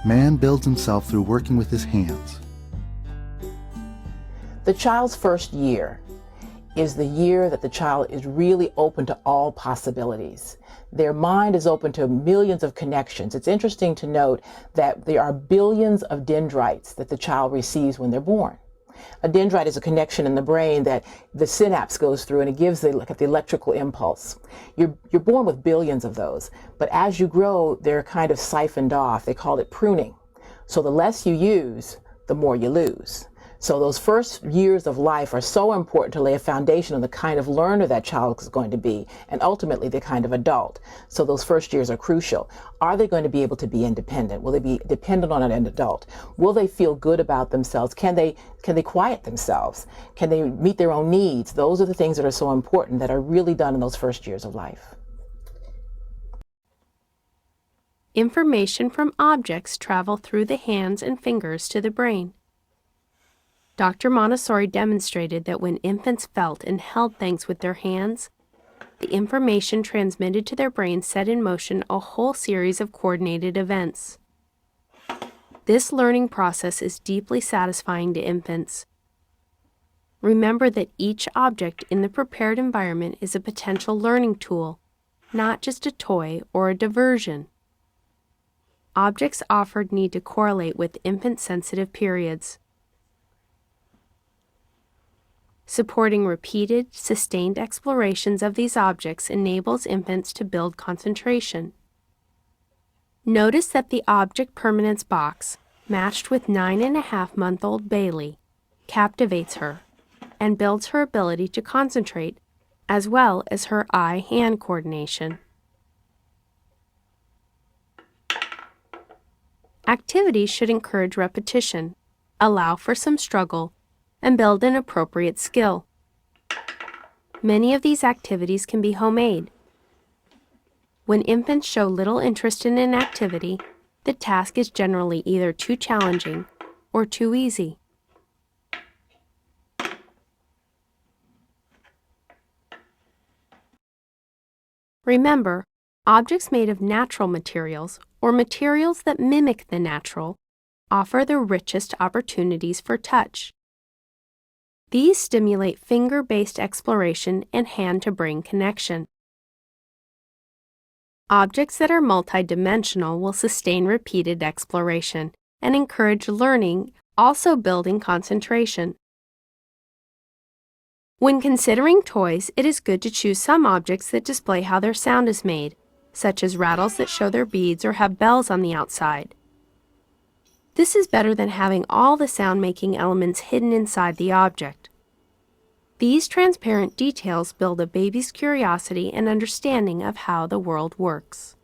Man builds himself through working with his hands. The child's first year is the year that the child is really open to all possibilities. Their mind is open to millions of connections. It's interesting to note that there are billions of dendrites that the child receives when they're born. A dendrite is a connection in the brain that the synapse goes through, and it gives the electrical impulse. You're born with billions of those, but as you grow, they're kind of siphoned off. They call it pruning. So the less you use, the more you lose. So those first years of life are so important to lay a foundation on the kind of learner that child is going to be, and ultimately the kind of adult. So those first years are crucial. Are they going to be able to be independent? Will they be dependent on an adult? Will they feel good about themselves? Can they quiet themselves? Can they meet their own needs? Those are the things that are so important that are really done in those first years of life. Information from objects travel through the hands and fingers to the brain. Dr. Montessori demonstrated that when infants felt and held things with their hands, the information transmitted to their brain set in motion a whole series of coordinated events. This learning process is deeply satisfying to infants. Remember that each object in the prepared environment is a potential learning tool, not just a toy or a diversion. Objects offered need to correlate with infant-sensitive periods. Supporting repeated, sustained explorations of these objects enables infants to build concentration. Notice that the object permanence box, matched with 9.5-month-old Bailey, captivates her and builds her ability to concentrate, as well as her eye-hand coordination. Activities should encourage repetition, allow for some struggle, and build an appropriate skill. Many of these activities can be homemade. When infants show little interest in an activity, the task is generally either too challenging or too easy. Remember, objects made of natural materials or materials that mimic the natural offer the richest opportunities for touch. These stimulate finger-based exploration and hand-to-brain connection. Objects that are multidimensional will sustain repeated exploration and encourage learning, also building concentration. When considering toys, it is good to choose some objects that display how their sound is made, such as rattles that show their beads or have bells on the outside. This is better than having all the sound-making elements hidden inside the object. These transparent details build a baby's curiosity and understanding of how the world works.